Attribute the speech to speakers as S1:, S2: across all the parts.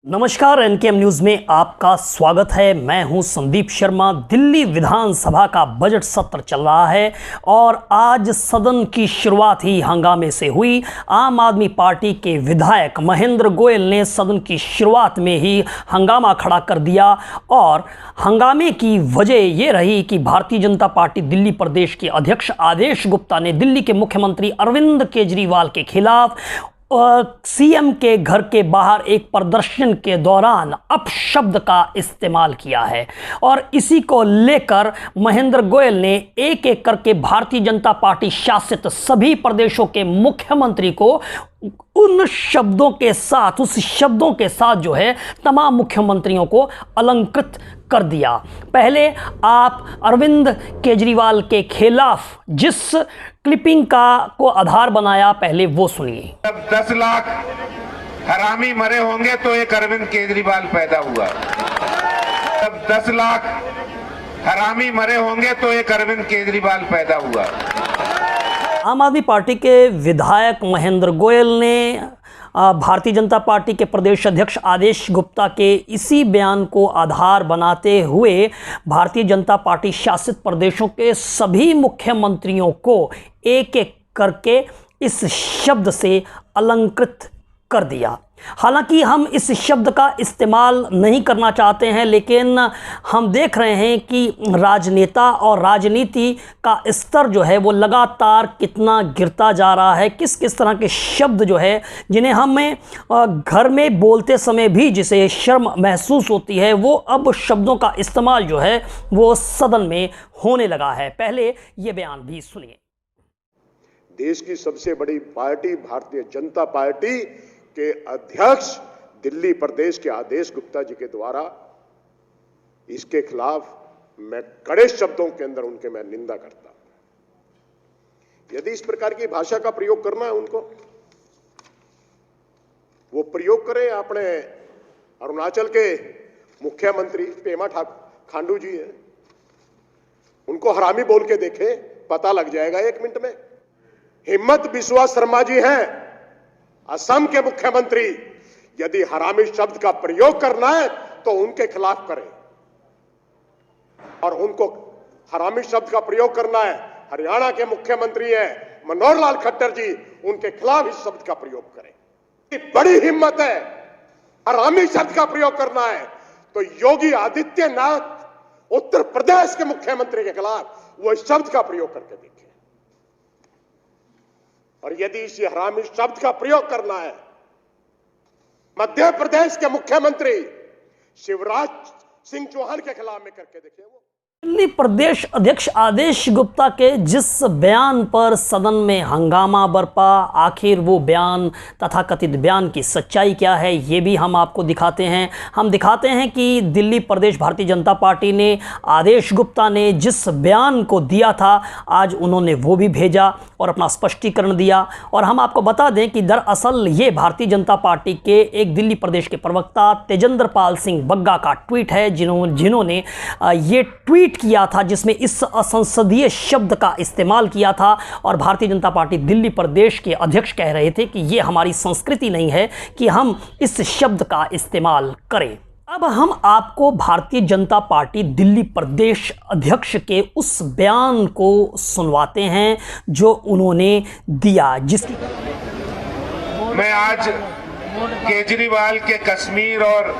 S1: नमस्कार, एनकेएम न्यूज में आपका स्वागत है। मैं हूं संदीप शर्मा। दिल्ली विधानसभा का बजट सत्र चल रहा है और आज सदन की शुरुआत ही हंगामे से हुई। आम आदमी पार्टी के विधायक महेंद्र गोयल ने सदन की शुरुआत में ही हंगामा खड़ा कर दिया और हंगामे की वजह ये रही कि भारतीय जनता पार्टी दिल्ली प्रदेश के अध्यक्ष आदेश गुप्ता ने दिल्ली के मुख्यमंत्री अरविंद केजरीवाल के खिलाफ सीएम के घर के बाहर एक प्रदर्शन के दौरान अपशब्द का इस्तेमाल किया है और इसी को लेकर महेंद्र गोयल ने एक एक करके भारतीय जनता पार्टी शासित सभी प्रदेशों के मुख्यमंत्री को उन शब्दों के साथ उस शब्दों के साथ जो है तमाम मुख्यमंत्रियों को अलंकृत कर दिया। पहले आप अरविंद केजरीवाल के खिलाफ जिस क्लिपिंग को आधार बनाया, पहले वो सुनिए।
S2: जब 10 लाख हरामी मरे होंगे तो एक अरविंद केजरीवाल पैदा हुआ। जब 10 लाख हरामी मरे होंगे तो एक अरविंद केजरीवाल पैदा हुआ।
S1: आम आदमी पार्टी के विधायक महेंद्र गोयल ने भारतीय जनता पार्टी के प्रदेश अध्यक्ष आदेश गुप्ता के इसी बयान को आधार बनाते हुए भारतीय जनता पार्टी शासित प्रदेशों के सभी मुख्यमंत्रियों को एक एक करके इस शब्द से अलंकृत कर दिया। हालांकि हम इस शब्द का इस्तेमाल नहीं करना चाहते हैं, लेकिन हम देख रहे हैं कि राजनेता और राजनीति का स्तर जो है वो लगातार कितना गिरता जा रहा है। किस किस तरह के शब्द जो है जिन्हें हमें घर में बोलते समय भी जिसे शर्म महसूस होती है, वो अब शब्दों का इस्तेमाल जो है वो सदन में होने लगा है। पहले ये बयान भी सुनिए।
S3: देश की सबसे बड़ी पार्टी भारतीय जनता पार्टी के अध्यक्ष दिल्ली प्रदेश के आदेश गुप्ता जी के द्वारा इसके खिलाफ मैं कड़े शब्दों के अंदर उनके मैं निंदा करता हूं। यदि इस प्रकार की भाषा का प्रयोग करना है उनको, वो प्रयोग करें। अपने अरुणाचल के मुख्यमंत्री पेमा खांडू जी हैं, उनको हरामी बोल के देखें, पता लग जाएगा 1 मिनट में। हिम्मत बिस्वा शर्मा जी हैं असम के मुख्यमंत्री, यदि हरामी शब्द का प्रयोग करना है तो उनके खिलाफ करें, और उनको हरामी शब्द का प्रयोग करना है हरियाणा के मुख्यमंत्री हैं मनोहर लाल खट्टर जी, उनके खिलाफ इस शब्द का प्रयोग करें। बड़ी हिम्मत है। हरामी शब्द का प्रयोग करना है तो योगी आदित्यनाथ उत्तर प्रदेश के मुख्यमंत्री के खिलाफ वो इस शब्द का प्रयोग करके देखें। और यदि इस हरामी शब्द का प्रयोग करना है मध्य प्रदेश के मुख्यमंत्री शिवराज सिंह चौहान के खिलाफ में करके देखिए। वो
S1: दिल्ली प्रदेश अध्यक्ष आदेश गुप्ता के जिस बयान पर सदन में हंगामा बरपा, आखिर वो बयान तथाकथित बयान की सच्चाई क्या है ये भी हम आपको दिखाते हैं। हम दिखाते हैं कि दिल्ली प्रदेश भारतीय जनता पार्टी ने आदेश गुप्ता ने जिस बयान को दिया था, आज उन्होंने वो भी भेजा और अपना स्पष्टीकरण दिया। और हम आपको बता दें कि दरअसल ये भारतीय जनता पार्टी के एक दिल्ली प्रदेश के प्रवक्ता तेजेंद्र पाल सिंह बग्गा का ट्वीट है, जिन्होंने ये ट्वीट किया था जिसमें इस असंसदीय शब्द का इस्तेमाल किया था। और भारतीय जनता पार्टी दिल्ली प्रदेश के अध्यक्ष कह रहे थे कि ये हमारी संस्कृति नहीं है कि हम इस शब्द का इस्तेमाल करें। अब हम आपको भारतीय जनता पार्टी दिल्ली प्रदेश अध्यक्ष के उस बयान को सुनवाते हैं जो उन्होंने दिया, जिसकी
S2: मैं आज केजरीवाल के कश्मीर और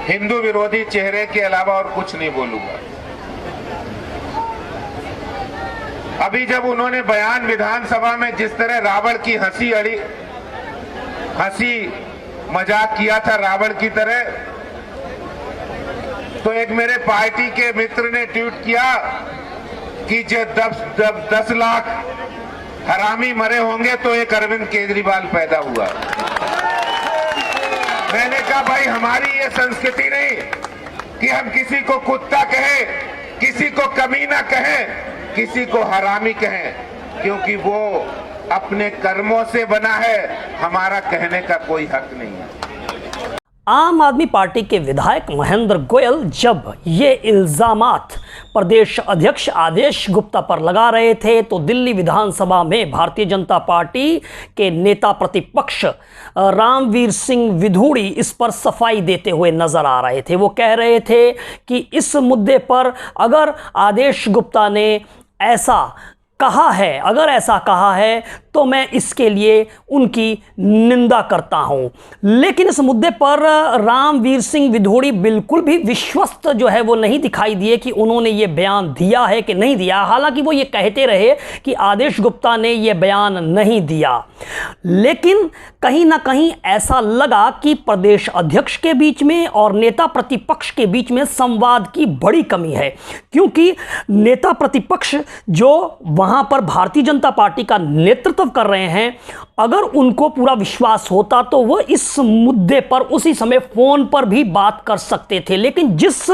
S2: हिंदू विरोधी चेहरे के अलावा और कुछ नहीं बोलूंगा। अभी जब उन्होंने बयान विधानसभा में जिस तरह रावण की हंसी मजाक किया था रावण की तरह, तो एक मेरे पार्टी के मित्र ने ट्वीट किया कि जब 10 लाख हरामी मरे होंगे तो एक अरविंद केजरीवाल पैदा हुआ। मैंने कहा भाई, हमारी ये संस्कृति नहीं कि हम किसी को कुत्ता कहें, किसी को कमीना कहें, किसी को हरामी कहें, क्योंकि वो अपने कर्मों से बना है, हमारा कहने का कोई हक नहीं है।
S1: आम आदमी पार्टी के विधायक महेंद्र गोयल जब ये इल्जामात प्रदेश अध्यक्ष आदेश गुप्ता पर लगा रहे थे तो दिल्ली विधानसभा में भारतीय जनता पार्टी के नेता प्रतिपक्ष रामवीर सिंह विधूड़ी इस पर सफाई देते हुए नजर आ रहे थे। वो कह रहे थे कि इस मुद्दे पर अगर आदेश गुप्ता ने ऐसा कहा है, अगर ऐसा कहा है तो मैं इसके लिए उनकी निंदा करता हूं। लेकिन इस मुद्दे पर रामवीर सिंह विधूड़ी बिल्कुल भी विश्वस्त जो है वो नहीं दिखाई दिए कि उन्होंने ये बयान दिया है कि नहीं दिया। हालांकि वो ये कहते रहे कि आदेश गुप्ता ने ये बयान नहीं दिया, लेकिन कहीं ना कहीं ऐसा लगा कि प्रदेश अध्यक्ष के बीच में और नेता प्रतिपक्ष के बीच में संवाद की बड़ी कमी है, क्योंकि नेता प्रतिपक्ष जो वहां पर भारतीय जनता पार्टी का नेतृत्व कर रहे हैं, अगर उनको पूरा विश्वास होता तो वो इस मुद्दे पर उसी समय फोन पर भी बात कर सकते थे। लेकिन जिस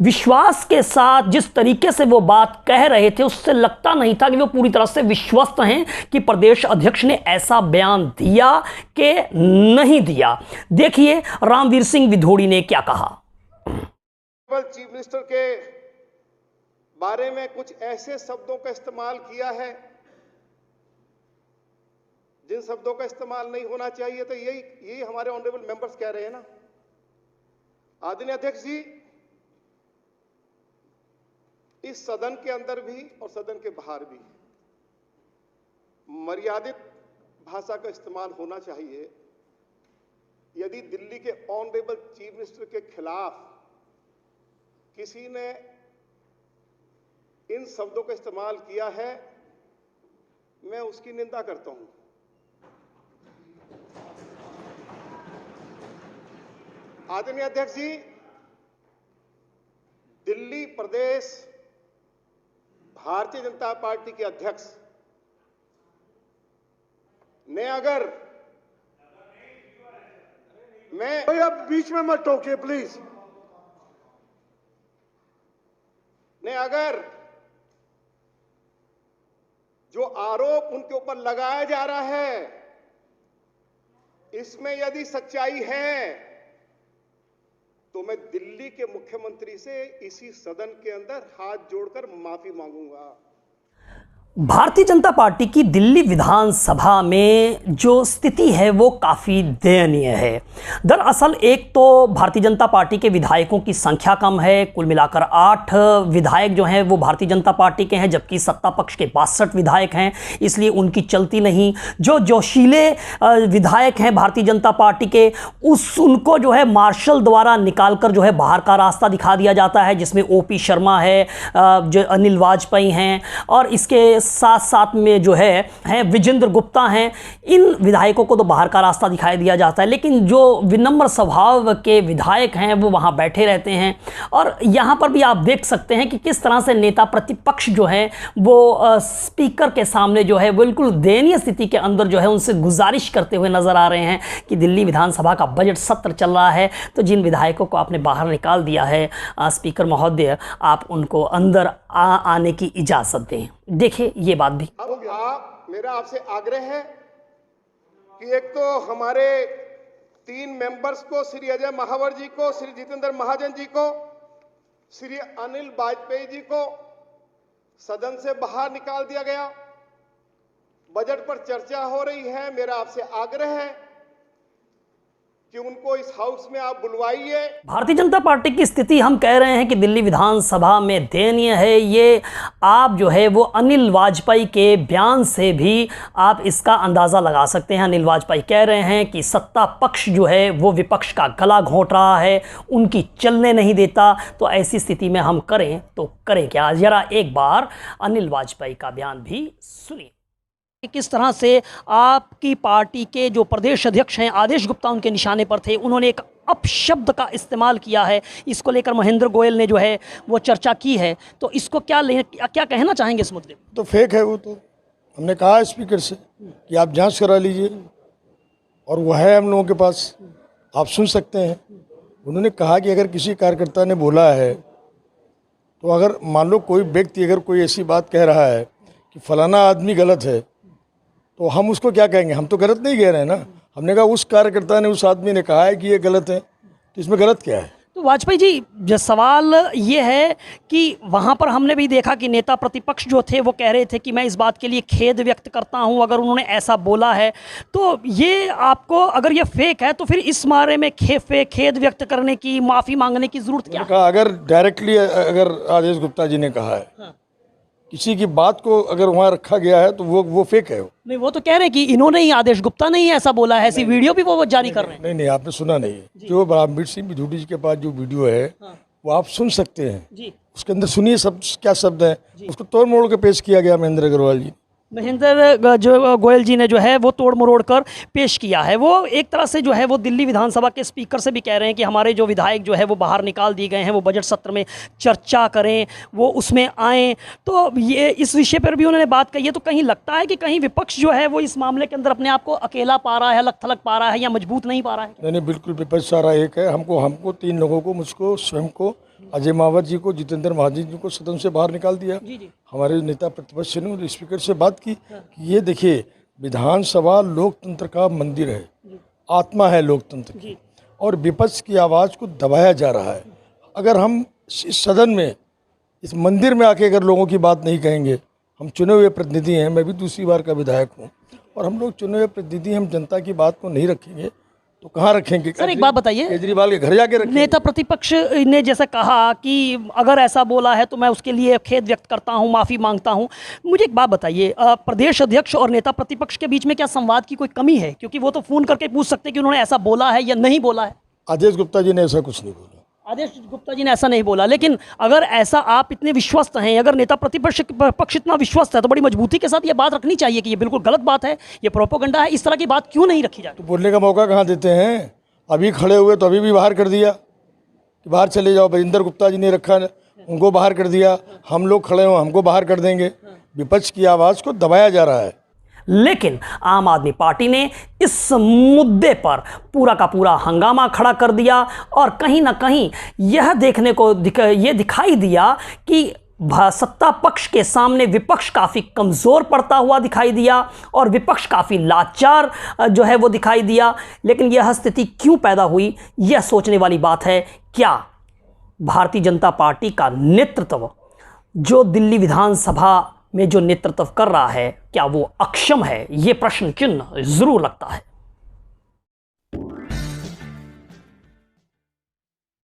S1: विश्वास के साथ, जिस तरीके से वो बात कह रहे थे, उससे लगता नहीं था कि वो पूरी तरह से विश्वस्त हैं कि प्रदेश अध्यक्ष ने ऐसा बयान दिया कि नहीं दिया। देखिए रामवीर सिंह विधूड़ी ने क्या कहा।
S4: चीफ मिनिस्टर के बारे में कुछ ऐसे शब्दों का इस्तेमाल किया है जिन शब्दों का इस्तेमाल नहीं होना चाहिए, तो यही हमारे ऑनरेबल मेंबर्स कह रहे हैं ना। आदरणीय अध्यक्ष जी, इस सदन के अंदर भी और सदन के बाहर भी मर्यादित भाषा का इस्तेमाल होना चाहिए। यदि दिल्ली के ऑनरेबल चीफ मिनिस्टर के खिलाफ किसी ने इन शब्दों का इस्तेमाल किया है, मैं उसकी निंदा करता हूं। आदरणीय अध्यक्ष जी, दिल्ली प्रदेश भारतीय जनता पार्टी के अध्यक्ष ने अगर मैं
S3: अब बीच में मत टोकिए प्लीज।
S4: ने अगर जो आरोप उनके ऊपर लगाया जा रहा है, इसमें यदि सच्चाई है तो मैं दिल्ली के मुख्यमंत्री से इसी सदन के अंदर हाथ जोड़कर माफी मांगूंगा।
S1: भारतीय जनता पार्टी की दिल्ली विधानसभा में जो स्थिति है वो काफ़ी दयनीय है। दरअसल एक तो भारतीय जनता पार्टी के विधायकों की संख्या कम है, कुल मिलाकर 8 विधायक जो हैं वो भारतीय जनता पार्टी के हैं, जबकि सत्ता पक्ष के 62 विधायक हैं, इसलिए उनकी चलती नहीं। जो जोशीले विधायक हैं भारतीय जनता पार्टी के, उनको जो है मार्शल द्वारा निकालकर जो है बाहर का रास्ता दिखा दिया जाता है, जिसमें ओपी शर्मा है, जो अनिल वाजपेयी हैं, और इसके साथ साथ में जो है विजेंद्र गुप्ता हैं। इन विधायकों को तो बाहर का रास्ता दिखाई दिया जाता है, लेकिन जो विनम्र स्वभाव के विधायक हैं वो वहाँ बैठे रहते हैं। और यहाँ पर भी आप देख सकते हैं कि किस तरह से नेता प्रतिपक्ष जो हैं वो स्पीकर के सामने जो है बिल्कुल दयनीय स्थिति के अंदर जो है उनसे गुजारिश करते हुए नज़र आ रहे हैं कि दिल्ली विधानसभा का बजट सत्र चल रहा है, तो जिन विधायकों को आपने बाहर निकाल दिया है स्पीकर महोदय, आप उनको अंदर आने की इजाज़त दें। देखिए ये बात भी।
S4: अब मेरा आपसे आग्रह है कि एक तो हमारे 3 मेंबर्स को, श्री अजय महावर जी को, श्री जितेंद्र महाजन जी को, श्री अनिल वाजपेयी जी को सदन से बाहर निकाल दिया गया। बजट पर चर्चा हो रही है, मेरा आपसे आग्रह है कि उनको इस हाउस में आप बुलवाइए।
S1: भारतीय जनता पार्टी की स्थिति हम कह रहे हैं कि दिल्ली विधानसभा में दयनीय है। ये आप जो है वो अनिल वाजपेयी के बयान से भी आप इसका अंदाज़ा लगा सकते हैं। अनिल वाजपेयी कह रहे हैं कि सत्ता पक्ष जो है वो विपक्ष का गला घोंट रहा है, उनकी चलने नहीं देता। तो ऐसी स्थिति में हम करें तो करें क्या? जरा एक बार अनिल वाजपेयी का बयान भी सुनिए। किस तरह से आपकी पार्टी के जो प्रदेश अध्यक्ष हैं आदेश गुप्ता उनके निशाने पर थे, उन्होंने एक अपशब्द का इस्तेमाल किया है। इसको लेकर महेंद्र गोयल ने जो है वो चर्चा की है, तो इसको क्या कहना चाहेंगे इस मुद्दे पर?
S5: तो फेक है वो। तो हमने कहा स्पीकर से कि आप जांच करा लीजिए, और वह है हम लोगों के पास, आप सुन सकते हैं। उन्होंने कहा कि अगर किसी कार्यकर्ता ने बोला है, तो अगर मान लो कोई व्यक्ति अगर कोई ऐसी बात कह रहा है कि फलाना आदमी गलत है, तो हम उसको क्या कहेंगे? हम तो गलत नहीं कह रहे हैं ना। हमने कहा उस कार्यकर्ता ने, उस आदमी ने कहा है कि ये गलत है, तो इसमें गलत क्या है?
S1: तो वाजपेयी जी, जो सवाल ये है कि वहाँ पर हमने भी देखा कि नेता प्रतिपक्ष जो थे वो कह रहे थे कि मैं इस बात के लिए खेद व्यक्त करता हूँ अगर उन्होंने ऐसा बोला है। तो ये आपको, अगर ये फेक है तो फिर इस बारे में खेद व्यक्त करने की, माफ़ी मांगने की ज़रूरत क्या है?
S5: कहा अगर डायरेक्टली अगर आदेश गुप्ता जी ने कहा है,
S1: हाँ।
S5: किसी की बात को अगर वहाँ रखा गया है तो वो फेक है।
S1: नहीं, वो तो कह रहे हैं कि इन्होंने ही, आदेश गुप्ता ने ही ऐसा बोला है, ऐसी वीडियो भी वो जारी कर रहे हैं।
S5: नहीं, आपने सुना नहीं है। जो बलरामवीर सिंह विधूड़ी जी के पास जो वीडियो है, वो आप सुन सकते हैं
S1: जी।
S5: उसके अंदर सुनिए सब क्या शब्द है, उसको तोड़ मोड़ के पेश किया गया महेंद्र अग्रवाल जी।
S1: महेंद्र जो गोयल जी ने जो है वो तोड़ मरोड़ कर पेश किया है। वो एक तरह से जो है वो दिल्ली विधानसभा के स्पीकर से भी कह रहे हैं कि हमारे जो विधायक जो है वो बाहर निकाल दिए गए हैं, वो बजट सत्र में चर्चा करें, वो उसमें आएँ। तो ये इस विषय पर भी उन्होंने बात कही है। तो कहीं लगता है कि कहीं विपक्ष जो है वो इस मामले के अंदर अपने आप को अकेला पा रहा है, अलग थलग पा रहा है, या मजबूत नहीं पा रहा है?
S5: नहीं, बिल्कुल विपक्ष सारा एक है। हमको 3 लोगों को, मुझको स्वयं को, अजय मावत जी को, जितेंद्र महाजन जी को सदन से बाहर निकाल दिया।
S1: जी।
S5: हमारे नेता प्रतिपक्ष ने स्पीकर से बात की कि ये देखिए, विधानसभा लोकतंत्र का मंदिर है, आत्मा है लोकतंत्र की, और विपक्ष की आवाज़ को दबाया जा रहा है। अगर हम इस सदन में, इस मंदिर में आके अगर लोगों की बात नहीं कहेंगे, हम चुने हुए प्रतिनिधि हैं, मैं भी दूसरी बार का विधायक हूँ, और हम लोग चुने हुए प्रतिनिधि, हम जनता की बात को नहीं रखेंगे तो कहाँ रखेंगे?
S1: सर एक बात बताइए,
S5: केजरीवाल के घर जाके रखेंगे?
S1: नेता प्रतिपक्ष ने जैसा कहा कि अगर ऐसा बोला है तो मैं उसके लिए खेद व्यक्त करता हूं, माफ़ी मांगता हूं। मुझे एक बात बताइए, प्रदेश अध्यक्ष और नेता प्रतिपक्ष के बीच में क्या संवाद की कोई कमी है? क्योंकि वो तो फ़ोन करके पूछ सकते हैं कि उन्होंने ऐसा बोला है या नहीं बोला है।
S5: आदेश गुप्ता जी ने ऐसा कुछ नहीं बोला।
S1: आदेश गुप्ता जी ने ऐसा नहीं बोला, लेकिन अगर ऐसा आप इतने विश्वस्त हैं, अगर नेता प्रतिपक्ष पक्ष इतना विश्वस्त है, तो बड़ी मजबूती के साथ ये बात रखनी चाहिए कि ये बिल्कुल गलत बात है, ये प्रोपेगेंडा है। इस तरह की बात क्यों नहीं रखी जाती?
S5: तो बोलने का मौका कहाँ देते हैं? अभी खड़े हुए तो अभी भी बाहर कर दिया कि बाहर चले जाओ। बरिंदर गुप्ता जी ने रखा, उनको बाहर कर दिया। हम लोग खड़े हो, हमको बाहर कर देंगे। विपक्ष की आवाज़ को दबाया जा रहा है।
S1: लेकिन आम आदमी पार्टी ने इस मुद्दे पर पूरा का पूरा हंगामा खड़ा कर दिया, और कहीं ना कहीं यह देखने को ये दिखाई दिया कि सत्ता पक्ष के सामने विपक्ष काफ़ी कमज़ोर पड़ता हुआ दिखाई दिया, और विपक्ष काफ़ी लाचार जो है वो दिखाई दिया। लेकिन यह स्थिति क्यों पैदा हुई, यह सोचने वाली बात है। क्या भारतीय जनता पार्टी का नेतृत्व, जो दिल्ली विधानसभा में जो नेतृत्व कर रहा है, क्या वो अक्षम है? ये प्रश्न चिन्ह ज़रूर लगता है।